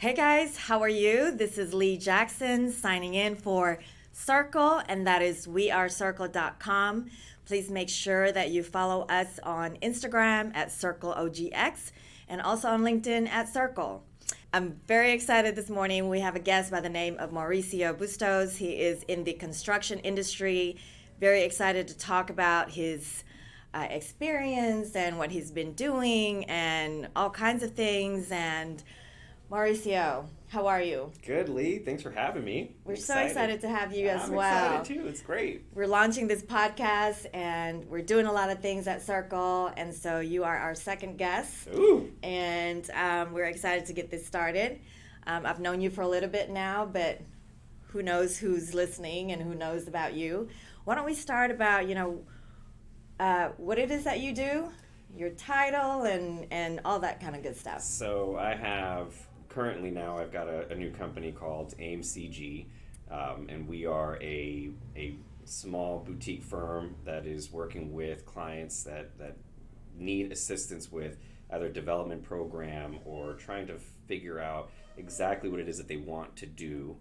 Hey guys, how are you? This is Lee Jackson signing in for Circle, and that is wearecircle.com. Please make sure that you follow us on Instagram at CircleOGX and also on LinkedIn at Circle. I'm very excited this morning. We have a guest by the name of Mauricio Bustos. He is in the construction industry. Very excited to talk about his experience and what he's been doing and all kinds of things. And Mauricio, how are you? Good, Lee. Thanks for having me. We're so excited to have you as I'm well. excited too. It's great. We're launching this podcast and we're doing a lot of things at Circle, and so you are our second guest. Ooh. And we're excited to get this started. I've known you for a little bit now, but who knows who's listening and who knows about you. Why don't we start about, what it is that you do, your title, and all that kind of good stuff. So currently now I've got a new company called AIM-CG, and we are a small boutique firm that is working with clients that need assistance with either development program or trying to figure out exactly what it is that they want to do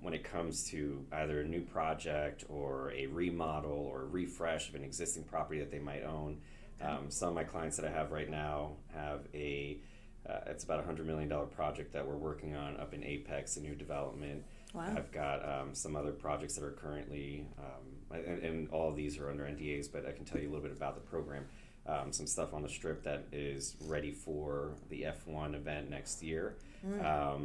when it comes to either a new project or a remodel or a refresh of an existing property that they might own. Some of my clients that I have right now have it's about $100 million project that we're working on up in Apex, a new development. Wow. I've got some other projects that are currently, and all of these are under NDAs, but I can tell you a little bit about the program. Some stuff on the Strip that is ready for the F1 event next year.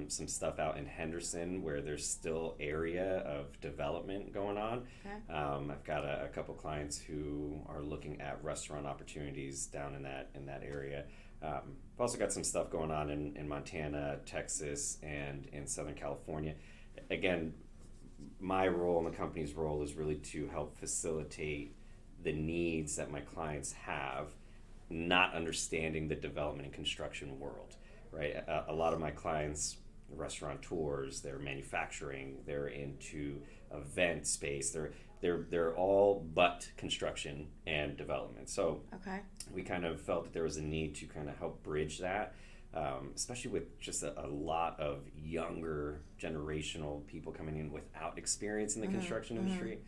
Some stuff out in Henderson where there's still area of development going on. Okay. I've got a couple clients who are looking at restaurant opportunities down in that area. I've also got some stuff going on in Montana, Texas, and in Southern California. Again, my role and the company's role is really to help facilitate the needs that my clients have, not understanding the development and construction world, right? A lot of my clients, restaurateurs, they're manufacturing, they're into event space, they're all but construction and development. So Okay. we kind of felt that there was a need to kind of help bridge that, especially with just a lot of younger generational people coming in without experience in the construction industry,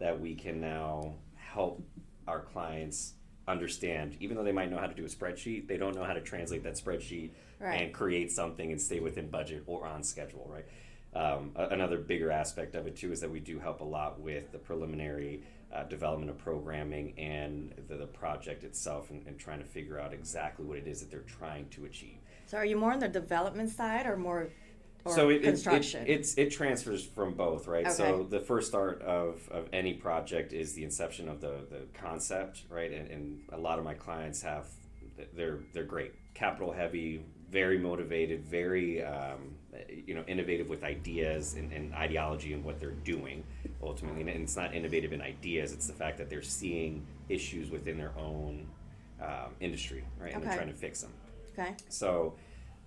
that we can now help our clients understand, even though they might know how to do a spreadsheet, they don't know how to translate that spreadsheet and create something and stay within budget or on schedule, right? Another bigger aspect of it too is that we do help a lot with the preliminary development of programming and the project itself, and trying to figure out exactly what it is that they're trying to achieve. So are you more on the development side or more construction? It transfers from both, right? Okay. So the first start of any project is the inception of the concept, right? And a lot of my clients they're great, capital heavy, very motivated, very innovative with ideas and ideology and what they're doing ultimately. And it's not innovative in ideas; it's the fact that they're seeing issues within their own industry, right? And they're trying to fix them. Okay. So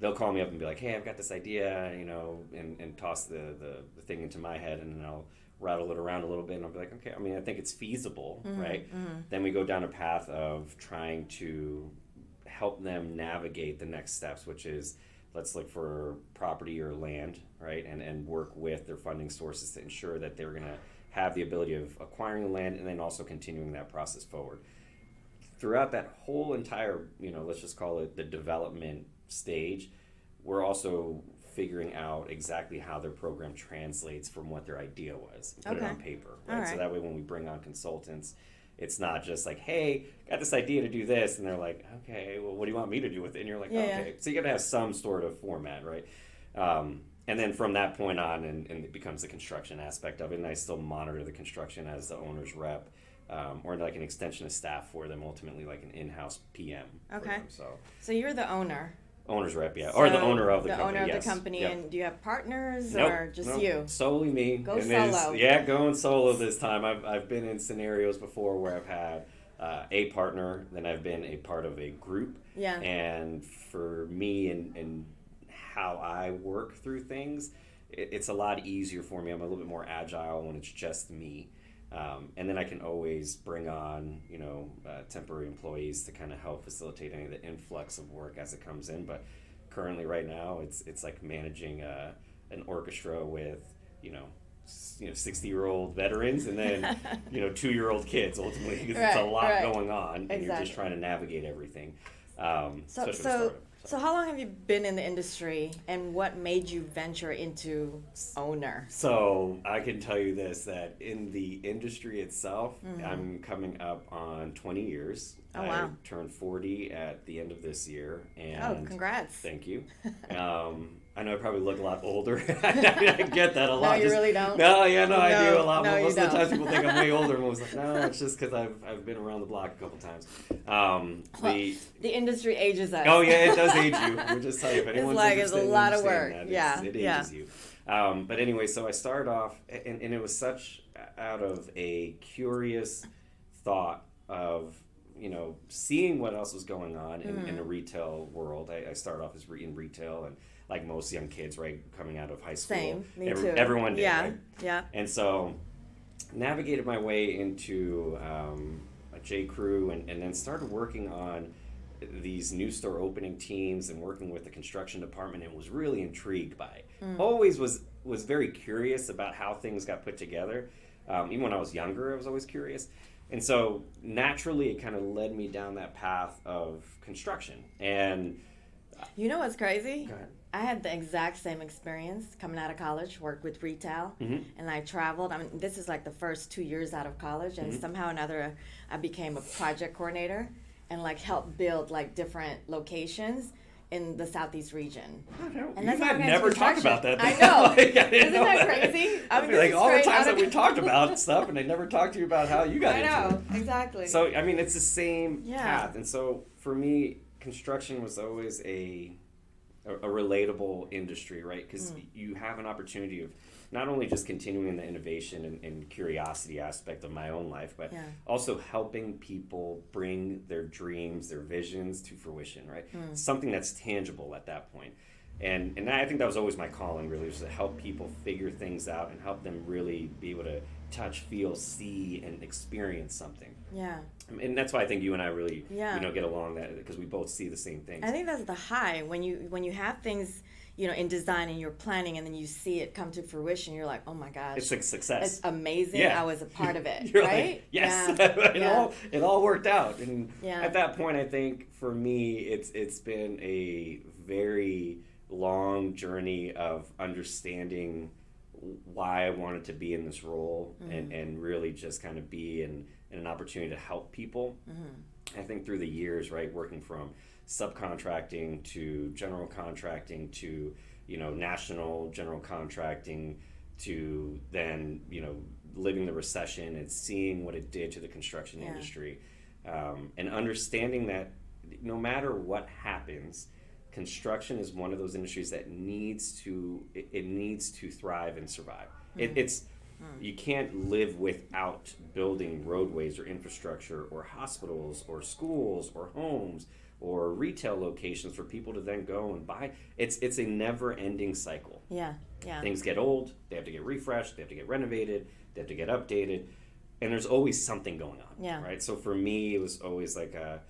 they'll call me up and be like, hey, I've got this idea, and toss the thing into my head, and then I'll rattle it around a little bit, and I'll be like, okay, I mean, I think it's feasible, right? Then we go down a path of trying to help them navigate the next steps, which is let's look for property or land, right? And work with their funding sources to ensure that they're going to have the ability of acquiring the land and then also continuing that process forward. Throughout that whole entire, let's just call it the development stage, we're also figuring out exactly how their program translates from what their idea was, put it on paper, right? So that way when we bring on consultants, it's not just like, hey, got this idea to do this, and they're like, okay, well, what do you want me to do with it? And you're like, okay. So you got to have some sort of format, right? And then from that point on, and it becomes the construction aspect of it, and I still monitor the construction as the owner's rep, or like an extension of staff for them, ultimately like an in-house PM. Okay. For them, so you're the owner. Owner's rep, yeah. So or the owner of the company. The owner of yes. the company, Yep. And do you have partners Nope, or just nope. you? Solely me. Go solo. Going solo this time. I've been in scenarios before where I've had a partner, then I've been a part of a group. Yeah. And for me and how I work through things, it's a lot easier for me. I'm a little bit more agile when it's just me. And then I can always bring on, temporary employees to kind of help facilitate any of the influx of work as it comes in. But currently right now, it's like managing an orchestra with, 60-year-old veterans and then 2-year-old kids ultimately, because it's a lot going on, and you're just trying to navigate everything. So how long have you been in the industry, and what made you venture into owner? So I can tell you this, that in the industry itself, I'm coming up on 20 years. Oh, wow. I turned 40 at the end of this year. And congrats. Thank you. I know I probably look a lot older. I get that a lot. No, you really don't? No, I do a lot. No, Most you of the don't. times people think I'm way older, and I was like, no, it's just because I've been around the block a couple times. The industry ages us. Oh, yeah, it does age you. We'll just tell you, if anyone's it's a lot of work. That, it ages you. But anyway, so I started off, and it was such out of a curious thought of, seeing what else was going on in the retail world. I started off in retail, and like most young kids, right, coming out of high school. Same, me too. Everyone did, yeah, right? Yeah. And so navigated my way into a J. Crew, and then started working on these new store opening teams and working with the construction department, and was really intrigued by it. Always was very curious about how things got put together. Even when I was younger, I was always curious. And so naturally it kind of led me down that path of construction. And you know what's crazy? Go ahead. I had the exact same experience coming out of college, worked with retail, and I traveled. I mean, this is like the first 2 years out of college, and somehow or another I became a project coordinator and like helped build like different locations in the Southeast region. And that's I've never talked about that. I know. Isn't that crazy? I mean, like all the times that we talked about stuff, and they never talked to you about how you got into it. I know, exactly. So, I mean, it's the same path. And so for me, construction was always a relatable industry, right? Because you have an opportunity of not only just continuing the innovation and curiosity aspect of my own life, but also helping people bring their dreams, their visions to fruition, right? Something that's tangible at that point. And I think that was always my calling, really, was to help people figure things out and help them really be able to touch, feel, see, and experience something. Yeah. And that's why I think you and I really, get along, that because we both see the same things. I think that's the high when you have things, in design and you're planning, and then you see it come to fruition. You're like, oh my gosh, it's a success. It's amazing. I was a part of it. You're right? Like, yes, it all worked out. And at that point, I think for me, it's been a very long journey of understanding why I wanted to be in this role, and really just kind of be in an opportunity to help people. I think through the years, right, working from subcontracting to general contracting to national general contracting to then living the recession and seeing what it did to the construction industry, and understanding that no matter what happens, construction is one of those industries that needs to thrive and survive. You can't live without building roadways or infrastructure or hospitals or schools or homes or retail locations for people to then go and buy. It's a never-ending cycle. Yeah. Things get old, they have to get refreshed, they have to get renovated, they have to get updated, and there's always something going on. Yeah. Right? So for me, it was always like a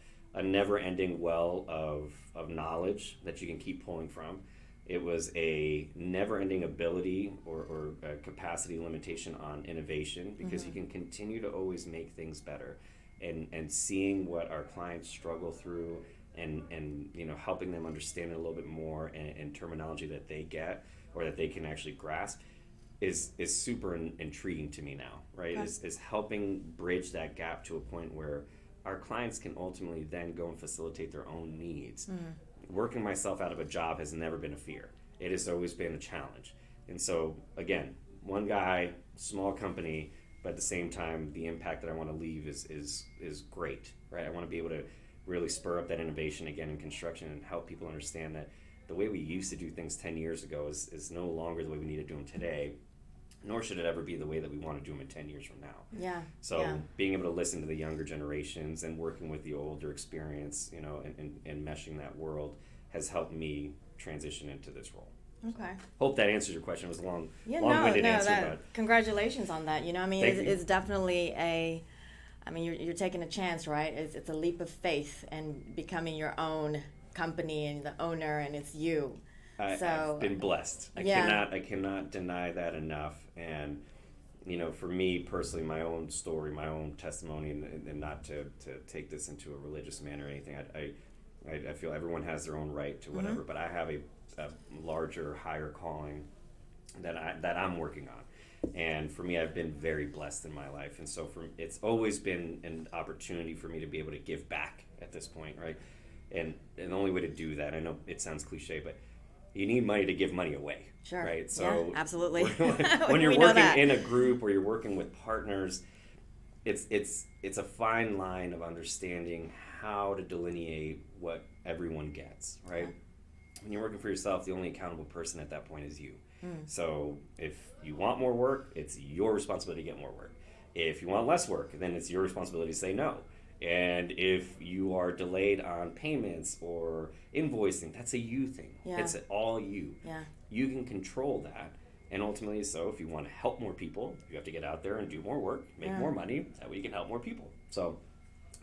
never-ending well of knowledge that you can keep pulling from. It was a never-ending ability or a capacity limitation on innovation, because you can continue to always make things better, and seeing what our clients struggle through and helping them understand it a little bit more and terminology that they get or that they can actually grasp is super intriguing to me now, right? Okay. Is helping bridge that gap to a point where our clients can ultimately then go and facilitate their own needs. Working myself out of a job has never been a fear. It has always been a challenge. And so, again, one guy, small company, but at the same time, the impact that I want to leave is great, right? I want to be able to really spur up that innovation again in construction and help people understand that the way we used to do things 10 years ago is no longer the way we need to do them today, nor should it ever be the way that we want to do them in 10 years from now. Yeah. So being able to listen to the younger generations and working with the older experience, and meshing that world has helped me transition into this role. Okay. Hope that answers your question. It was a long-winded answer. But congratulations on that. It's definitely you're taking a chance, right? It's a leap of faith and becoming your own company and the owner, and it's you. I've been blessed. I cannot deny that enough. And for me personally, my own story, my own testimony, and not to take this into a religious manner or anything. I feel everyone has their own right to whatever, but I have a larger, higher calling that I'm working on. And for me, I've been very blessed in my life, and so it's always been an opportunity for me to be able to give back at this point, right? And the only way to do that, I know it sounds cliche, but you need money to give money away. Sure. Right. So yeah, absolutely. when you're working in a group or you're working with partners, it's a fine line of understanding how to delineate what everyone gets. Right. Yeah. When you're working for yourself, the only accountable person at that point is you. So if you want more work, it's your responsibility to get more work. If you want less work, then it's your responsibility to say no. And if you are delayed on payments or invoicing, that's a you thing. Yeah. It's all you. Yeah. You can control that. And ultimately, so if you want to help more people, you have to get out there and do more work, make more money. That way you can help more people. So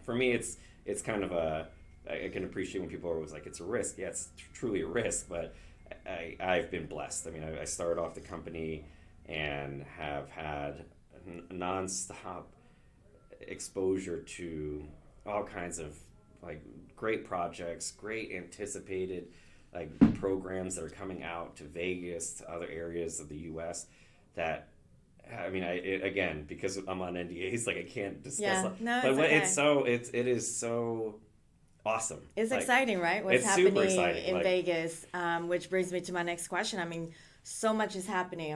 for me, it's kind of I can appreciate when people are always like, it's a risk. Yeah, it's truly a risk, but I've been blessed. I mean, I started off the company and have had nonstop exposure to all kinds of like great projects, great anticipated like programs that are coming out to Vegas, to other areas of the U.S. that, I mean, again, because I'm on NDAs, like I can't discuss that. No, but it's okay. it is so awesome. It's like, exciting, right? What's it's happening super exciting. in Vegas, which brings me to my next question. I mean, so much is happening.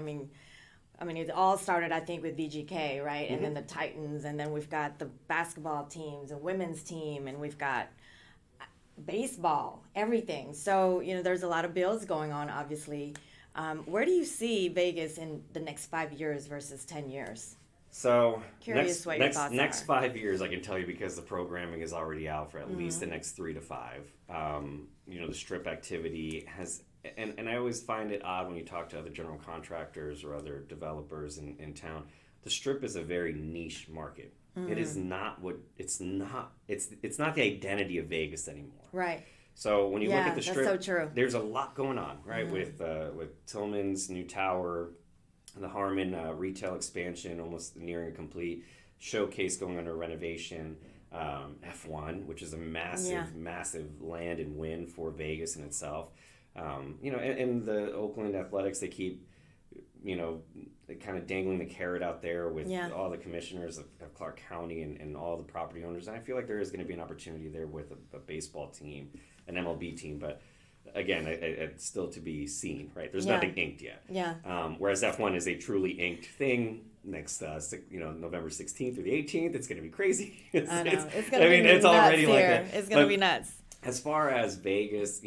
I mean, it all started, I think, with VGK, right? And then the Titans, and then we've got the basketball teams, a women's team, and we've got baseball, everything. So, there's a lot of bills going on, obviously. Where do you see Vegas in the next 5 years versus 10 years? So, Curious what your thoughts next are. 5 years, I can tell you because the programming is already out for at least the next 3 to 5. The strip activity has... And I always find it odd when you talk to other general contractors or other developers in town. The strip is a very niche market. It is not it's not the identity of Vegas anymore. Right. So when you look at the strip, that's so true. There's a lot going on, right? With Tillman's new tower, the Harmon retail expansion almost nearing a complete, Showcase going under renovation, F1, which is a massive land and win for Vegas in itself. And the Oakland Athletics, they keep, kind of dangling the carrot out there with all the commissioners of Clark County and all the property owners. And I feel like there is going to be an opportunity there with a baseball team, an MLB team. But again, it's still to be seen, right? There's nothing inked yet. Yeah. Whereas F1 is a truly inked thing. Next, November 16th through the 18th, it's going to be crazy. It's going to be nuts already here. like it's going to be nuts. As far as Vegas,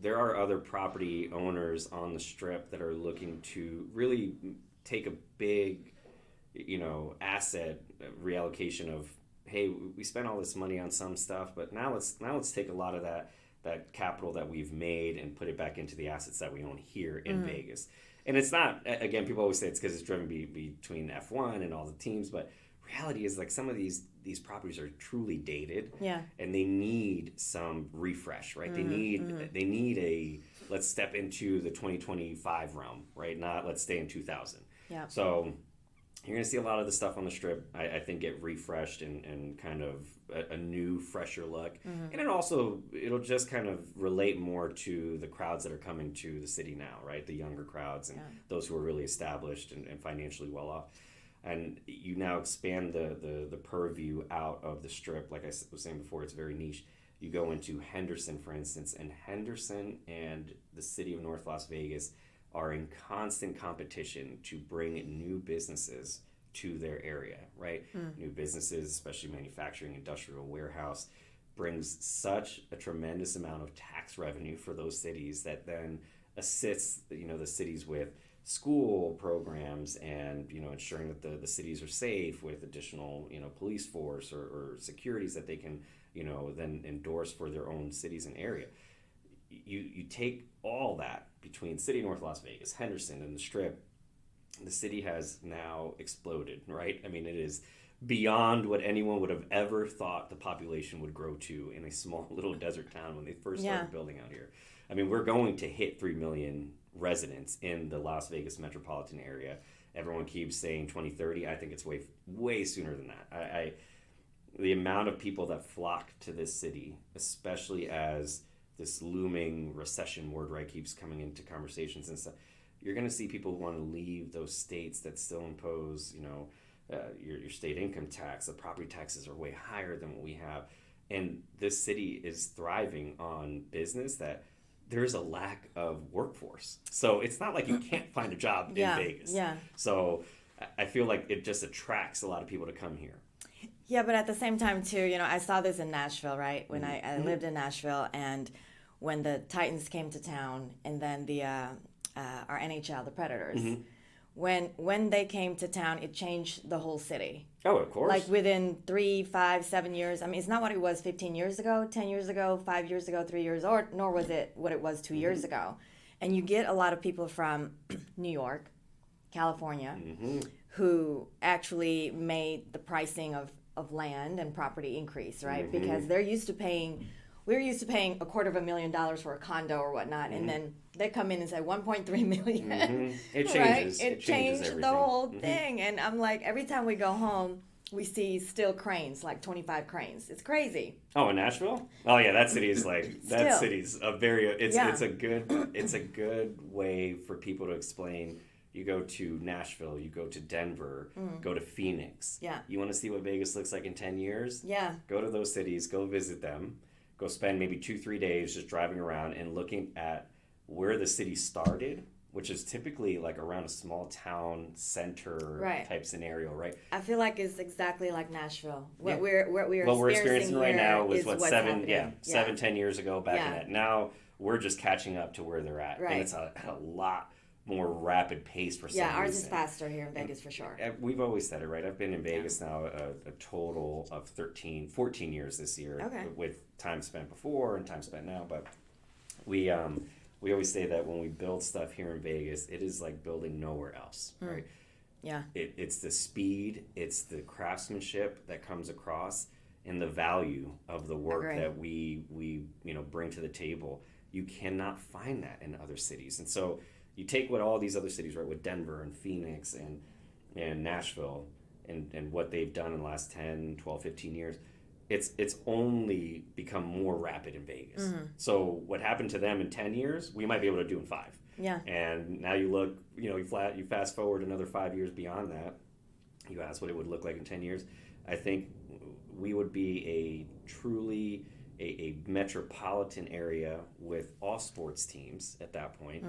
there are other property owners on the Strip that are looking to really take a big, asset reallocation of, hey, we spent all this money on some stuff, but now let's take a lot of that capital that we've made and put it back into the assets that we own here in Vegas. And it's not, again, people always say it's because it's driven between F1 and all the teams, but reality is like some of these properties are truly dated, and they need some refresh, right? They need a let's step into the 2025 realm, right? Not let's stay in 2000. Yeah. So you're gonna see a lot of the stuff on the Strip, I think, get refreshed and kind of a new, fresher look, and it'll just kind of relate more to the crowds that are coming to the city now, right? The younger crowds and those who are really established and financially well off. And you now expand the purview out of the Strip. Like I was saying before, it's very niche. You go into Henderson, for instance, and Henderson and the city of North Las Vegas are in constant competition to bring new businesses to their area, right? New businesses, especially manufacturing, industrial, warehouse, brings such a tremendous amount of tax revenue for those cities that then assists, the cities with school programs and ensuring that the cities are safe with additional police force or securities that they can then endorse for their own cities and area. You take all that between city of North Las Vegas, Henderson, and the Strip. The city has now exploded, right? I mean, it is beyond what anyone would have ever thought the population would grow to in a small little desert town when they first started building out here. I mean, we're going to hit 3 million residents in the Las Vegas metropolitan area. Everyone keeps saying 2030. I think it's way sooner than that. The amount of people that flock to this city, especially as this looming recession word, right, keeps coming into conversations and stuff, you're going to see people who want to leave those states that still impose, your state income tax. The property taxes are way higher than what we have. And this city is thriving on business that there's a lack of workforce. So it's not like you can't find a job in Vegas. Yeah. So I feel like it just attracts a lot of people to come here. Yeah, but at the same time, too, I saw this in Nashville, right? When I lived in Nashville, and when the Titans came to town, and then the our NHL, the Predators, when they came to town, it changed the whole city. Oh, of course. Like within 3, 5, 7 years. I mean, it's not what it was 15 years ago, 10 years ago, 5 years ago, 3 years, nor was it what it was 2 years ago. And you get a lot of people from New York, California, who actually made the pricing of land and property increase, right? Because we're used to paying $250,000 for a condo or whatnot, and then they come in and say 1.3 million. It changes. Right? It changed everything. the whole thing. And I'm like, every time we go home, we see still cranes, like 25 cranes. It's crazy. Oh, in Nashville? Oh yeah, that city is like that city's a very it's a good way for people to explain. You go to Nashville, you go to Denver, go to Phoenix. Yeah. You want to see what Vegas looks like in 10 years? Yeah. Go to those cities, go visit them, go spend maybe 2-3 days just driving around and looking at where the city started, which is typically like around a small town center type scenario, right? I feel like it's exactly like Nashville. What we're we're experiencing right now was what 7-10 years ago back in that. Now we're just catching up to where they're at. Right. And it's a lot more rapid pace for some reason. Yeah, ours is faster here in Vegas for sure. We've always said it, right? I've been in Vegas now a total of 14 years this year, with time spent before and time spent now. But we always say that when we build stuff here in Vegas, it is like building nowhere else, right? Yeah. It's the speed, it's the craftsmanship that comes across, and the value of the work that we bring to the table. You cannot find that in other cities, and so. You take what all these other cities, right, with Denver and Phoenix and Nashville and what they've done in the last 10, 12, 15 years, it's only become more rapid in Vegas. So what happened to them in 10 years, we might be able to do in 5. Yeah. And now you look, you fast forward another 5 years beyond that, you ask what it would look like in 10 years, I think we would be a truly a metropolitan area with all sports teams at that point,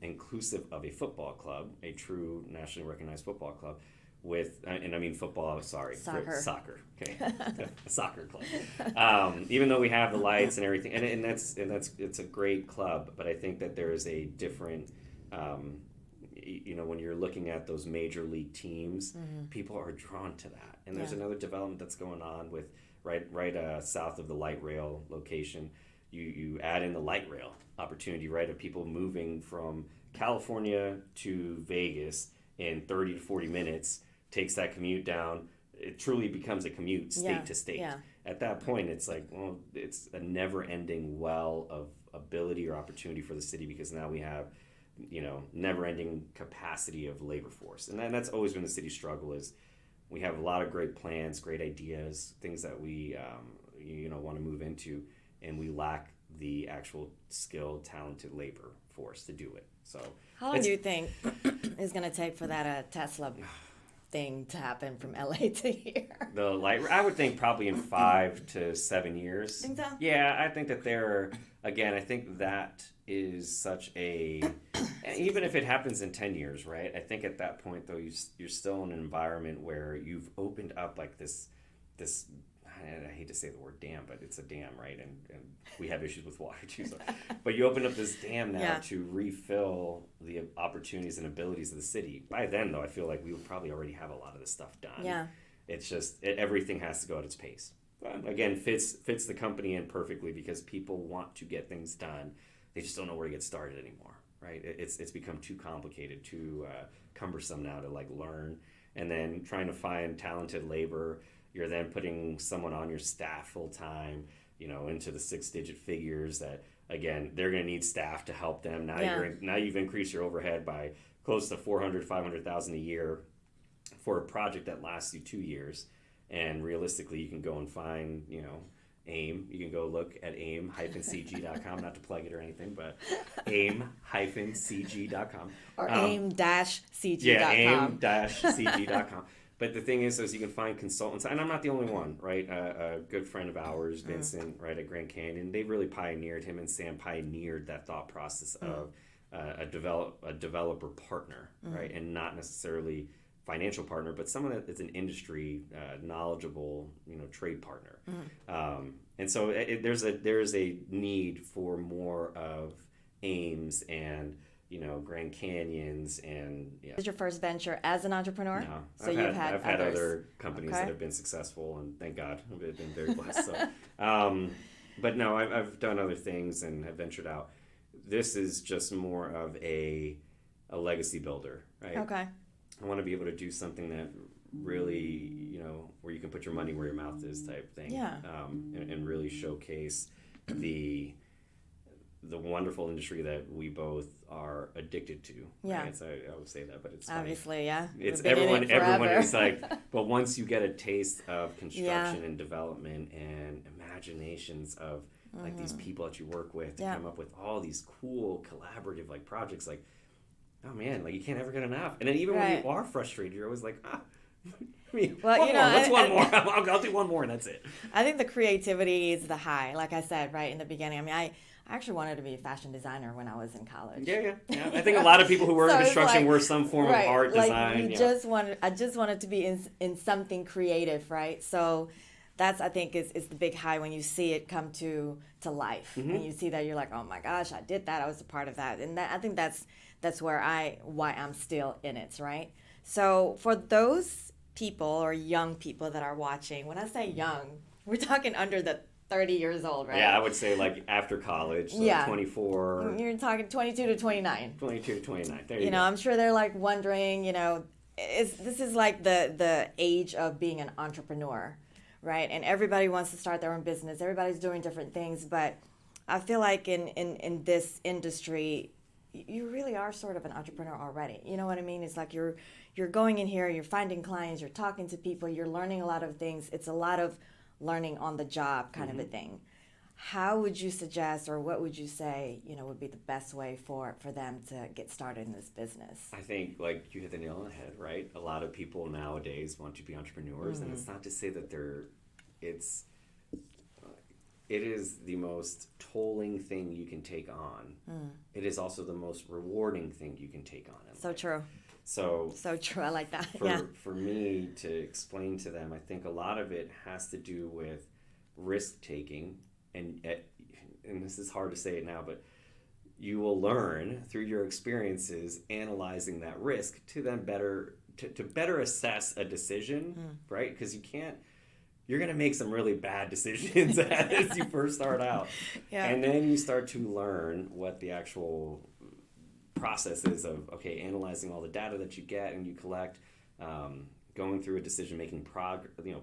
inclusive of a football club, a true nationally recognized football club with, and I mean football, soccer, okay, a soccer club. Even though we have the lights and everything, and that's it's a great club, but I think that there is a different, when you're looking at those major league teams, people are drawn to that, and there's another development that's going on with. Right south of the light rail location, you add in the light rail opportunity, right, of people moving from California to Vegas in 30 to 40 minutes, takes that commute down. It truly becomes a commute state to state. Yeah. At that point, it's like, well, it's a never-ending well of ability or opportunity for the city because now we have, never-ending capacity of labor force. And that's always been the city's struggle is we have a lot of great plans, great ideas, things that we, want to move into, and we lack the actual skilled, talented labor force to do it. So, how long do you think it's going to take for that Tesla thing to happen from LA to here? I would think probably in 5 to 7 years. Think so? Yeah, I think that I think that is such a, even if it happens in 10 years, right? I think at that point, though, you're still in an environment where you've opened up like this, I hate to say the word dam, but it's a dam, right? And we have issues with water too. So. But you open up this dam now to refill the opportunities and abilities of the city. By then, though, I feel like we would probably already have a lot of this stuff done. Yeah. It's just, everything has to go at its pace. But again, fits the company in perfectly because people want to get things done. They just don't know where to get started anymore, right? It's become too complicated, too cumbersome now to like learn. and then trying to find talented labor. You're then putting someone on your staff full time, into the 6-digit figures that, again, they're going to need staff to help them. Now now you've increased your overhead by close to 400, 500,000 a year for a project that lasts you 2 years. And realistically, you can go and find, AIM. You can go look at aim-cg.com, not to plug it or anything, but aim-cg.com. Or aim-cg.com. Yeah, aim-cg.com. But the thing is you can find consultants, and I'm not the only one, right? A good friend of ours, Vincent, right, at Grand Canyon, they really pioneered, him and Sam pioneered that thought process of a developer partner, right? And not necessarily financial partner, but someone that is an industry knowledgeable, trade partner. And so there's a need for more of AIMS and Grand Canyons and This is your first venture as an entrepreneur? No, So I've had others. other companies that have been successful, and thank God, I've been very blessed. So, but no, I've done other things and have ventured out. This is just more of a legacy builder, right? Okay. I want to be able to do something that really, where you can put your money where your mouth is type thing. Yeah. And really showcase the wonderful industry that we both are addicted to. Yeah. Right? So I would say that, but it's funny. Obviously, yeah. It's We've been in it everyone forever. is like, but once you get a taste of construction and development and imaginations of like these people that you work with to come up with all these cool collaborative like projects, like, oh man, like you can't ever get enough. And then even when you are frustrated, you're always like, I mean, well, one more. I'll do one more and that's it. I think the creativity is the high. Like I said, right in the beginning. I mean, I actually wanted to be a fashion designer when I was in college. Yeah. I think a lot of people who work in construction were some form of art, like design. I just wanted to be in something creative, right? So that's, I think, is the big high when you see it come to life. And you see that, you're like, oh my gosh, I did that. I was a part of that. And I think that's why I'm still in it, right? So for those people or young people that are watching, when I say young, we're talking under the 30 years old, right? Yeah, I would say like after college, so 24. You're talking 22 to 29. 22 to 29. There you go. I'm sure they're like wondering, this is like the age of being an entrepreneur, right? And everybody wants to start their own business. Everybody's doing different things, but I feel like in this industry, you really are sort of an entrepreneur already. You know what I mean? It's like you're going in here, you're finding clients, you're talking to people, you're learning a lot of things. It's a lot of learning on the job kind of a thing. How would you suggest, or what would you say, would be the best way for them to get started in this business? I think, like, you hit the nail on the head, right? A lot of people nowadays want to be entrepreneurs, and it's not to say that it is the most tolling thing you can take on. It is also the most rewarding thing you can take on. So true. So true. I like that. For me to explain to them, I think a lot of it has to do with risk taking, and this is hard to say it now, but you will learn through your experiences analyzing that risk to then better assess a decision, right? Because you're going to make some really bad decisions as you first start out. And then you start to learn what the actual process is of, analyzing all the data that you get and you collect, going through a decision-making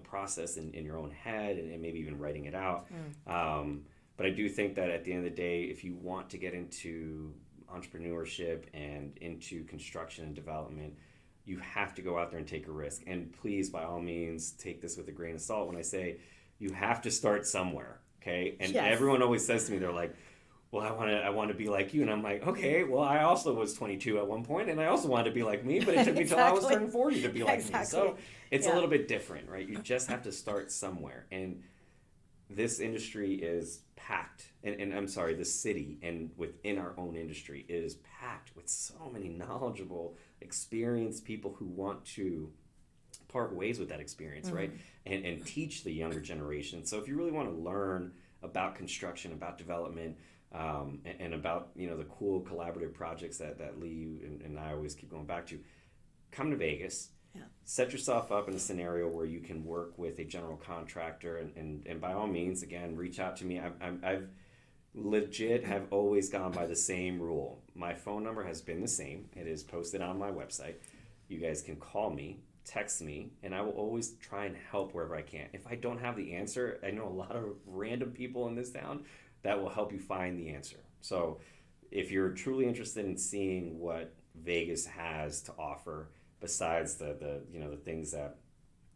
process in your own head and maybe even writing it out. But I do think that at the end of the day, if you want to get into entrepreneurship and into construction and development, you have to go out there and take a risk. And please, by all means, take this with a grain of salt when I say you have to start somewhere, okay? And everyone always says to me, they're like, well, I want to be like you. And I'm like, okay, well, I also was 22 at one point, and I also wanted to be like me, but it took me till I was turning 40 to be like me. So it's a little bit different, right? You just have to start somewhere. And this industry is packed, and I'm sorry, this city and within our own industry is packed with so many knowledgeable, experienced people who want to part ways with that experience, right? And teach the younger generation. So if you really want to learn about construction, about development, and about the cool collaborative projects that Lee and I always keep going back to, come to Vegas. Set yourself up in a scenario where you can work with a general contractor, and by all means, again, reach out to me. I've legit have always gone by the same rule. My phone number has been the same. It is posted on my website. You guys can call me, text me, and I will always try and help wherever I can. If I don't have the answer, I know a lot of random people in this town that will help you find the answer. So if you're truly interested in seeing what Vegas has to offer, besides the the things that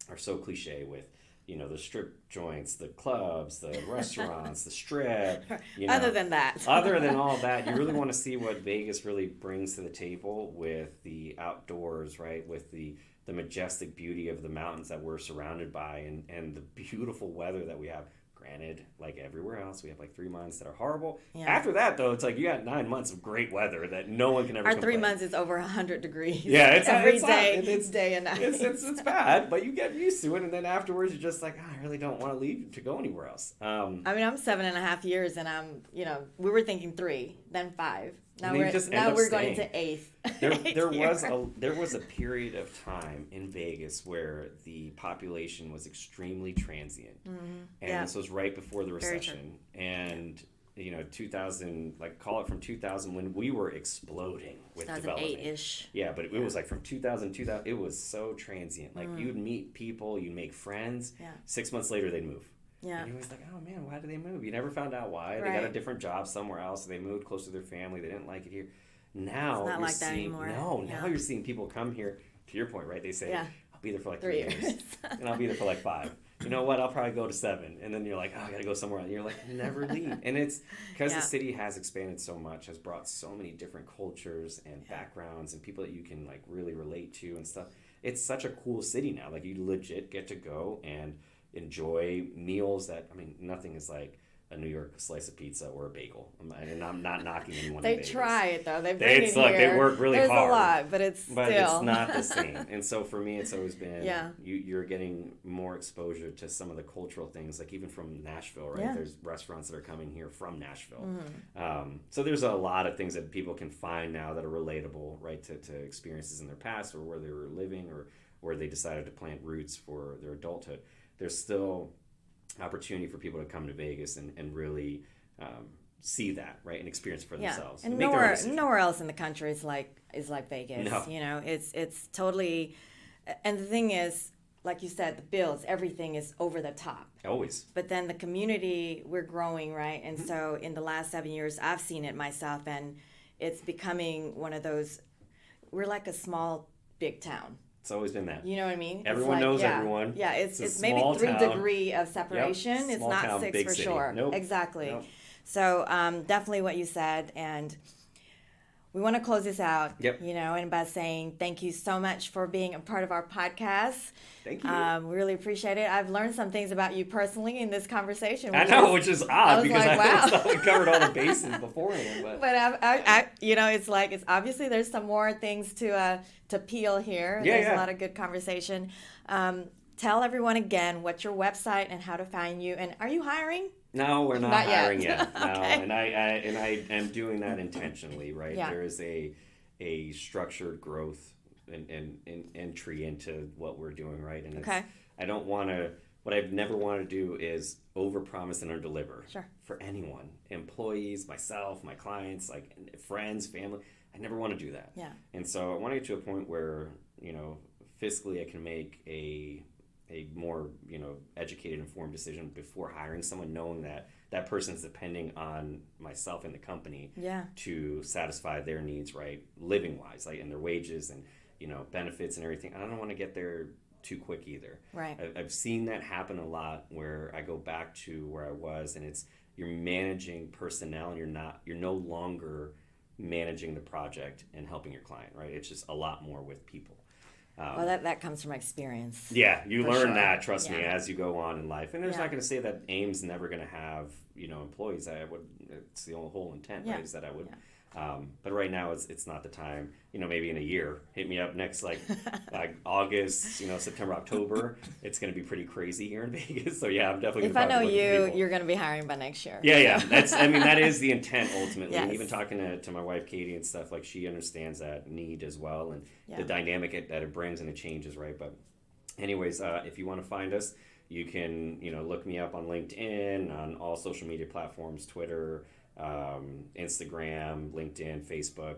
are so cliche with the strip joints, the clubs, the restaurants, the strip. Other than that. Other than all that, you really want to see what Vegas really brings to the table with the outdoors, right? With the majestic beauty of the mountains that we're surrounded by, and the beautiful weather that we have. Granted, like everywhere else, we have like 3 months that are horrible. Yeah. After that, though, it's like you got 9 months of great weather that no one can ever complain. 3 months is over 100 degrees. Yeah, it's every it's day. It's day and night. It's bad, but you get used to it, and then afterwards, you're just like, I really don't want to leave to go anywhere else. I mean, I'm 7.5 years, and I'm we were thinking 3, then 5. Now we're going to 8th. There was a period of time in Vegas where the population was extremely transient, and this was right before the recession, and 2000, like call it from 2000 when we were exploding with development. 2008-ish. Yeah, but it was like from 2000, it was so transient. Like you'd meet people, you'd make friends. Yeah. 6 months later, they'd move. Yeah. And you was like, oh man, why did they move? You never found out why. Right. They got a different job somewhere else. They moved closer to their family. They didn't like it here. Now it's not like that anymore. No, now you're seeing people come here. To your point, right? They say, I'll be there for like 3 years, and I'll be there for like 5. You know what? I'll probably go to 7, and then you're like, I gotta go somewhere else. And you're like, never leave. And it's because the city has expanded so much, has brought so many different cultures and backgrounds and people that you can like really relate to and stuff. It's such a cool city now. Like you legit get to go and enjoy meals that, I mean, nothing is like a New York slice of pizza or a bagel. And I'm not knocking anyone. They try it though. They bring it here. They work really hard. There's a lot, but it's not the same. And so for me, it's always been you're getting more exposure to some of the cultural things, like even from Nashville, right? Yeah. There's restaurants that are coming here from Nashville. Mm-hmm. So there's a lot of things that people can find now that are relatable, right, to experiences in their past or where they were living or where they decided to plant roots for their adulthood. There's still opportunity for people to come to Vegas and really see that, right, and experience it for themselves. And nowhere else in the country is like Vegas. No. It's totally. And the thing is, like you said, the bills, everything is over the top. Always. But then the community, we're growing, right? And so in the last 7 years, I've seen it myself, and it's becoming one of those. We're like a small, big town. It's always been that. You know what I mean? Everyone knows everyone. Yeah, it's maybe 3 degrees of separation. Yep. It's not town, 6 for city. Sure. Nope. Exactly. Nope. So definitely what you said, and we want to close this out. Yep. And by saying thank you so much for being a part of our podcast. Thank you. We really appreciate it. I've learned some things about you personally in this conversation. Which is odd because I thought we covered all the bases beforehand. But I it's obviously there's some more things to peel here. There's a lot of good conversation. Tell everyone again what's your website and how to find you. And are you hiring? No, we're not hiring yet. No, Okay. and I am doing that intentionally, right? Yeah. There is a structured growth and entry into what we're doing, right? And I don't want to. What I've never wanted to do is overpromise and underdeliver. Sure. For anyone, employees, myself, my clients, like friends, family. I never want to do that. Yeah. And so I want to get to a point where fiscally I can make a more educated, informed decision before hiring someone, knowing that person's depending on myself and the company to satisfy their needs, right, living wise, like in their wages and benefits and everything. I don't want to get there too quick either. Right. I've seen that happen a lot where I go back to where I was, and it's you're managing personnel and you're no longer managing the project and helping your client, right? It's just a lot more with people. Well, that comes from experience. Yeah, you learn that, trust me, as you go on in life. And there's not going to say that AIM's never going to have, employees. It's the whole intent, right, is that I would. Yeah. But right now, it's not the time. Maybe in a year, hit me up next, like August, September, October. It's going to be pretty crazy here in Vegas. So yeah, I'm definitely. If I know you're going to be hiring by next year. Yeah. That is the intent ultimately. Yes. And even talking to my wife Katie and stuff, like she understands that need as well and the dynamic that it brings and it changes, right? But anyways, if you want to find us, you can look me up on LinkedIn, on all social media platforms, Twitter, Instagram, LinkedIn, Facebook.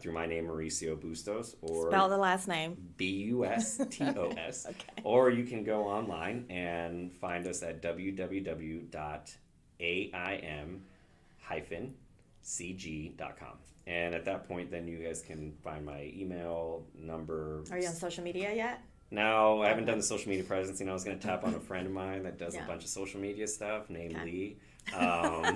through my name, Mauricio Bustos, or Spell the last name. Bustos. Okay. Or you can go online and find us at www.aim-cg.com. And at that point, then you guys can find my email, number. Are you on social media yet? No, I haven't done the social media presence. I was going to tap on a friend of mine that does a Yeah. bunch of social media stuff named Okay. Lee.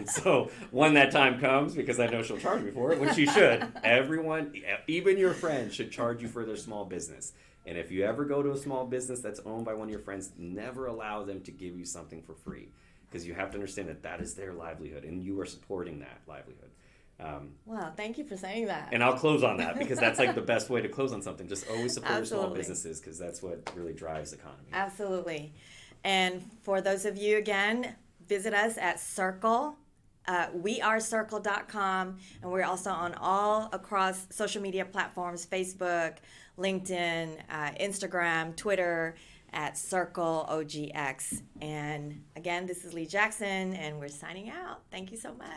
So when that time comes, because I know she'll charge me for it, which she should, everyone, even your friends, should charge you for their small business. And if you ever go to a small business that's owned by one of your friends, never allow them to give you something for free, because you have to understand that that is their livelihood and you are supporting that livelihood. Wow, thank you for saying that. And I'll close on that, because that's like the best way to close on something. Just always support your small Absolutely. businesses, because that's what really drives the economy. Absolutely. And for those of you, again, visit us at Circle, wearecircle.com, and we're also on all across social media platforms, Facebook, LinkedIn, Instagram, Twitter, at Circle OGX. And again, this is Lee Jackson, and we're signing out. Thank you so much.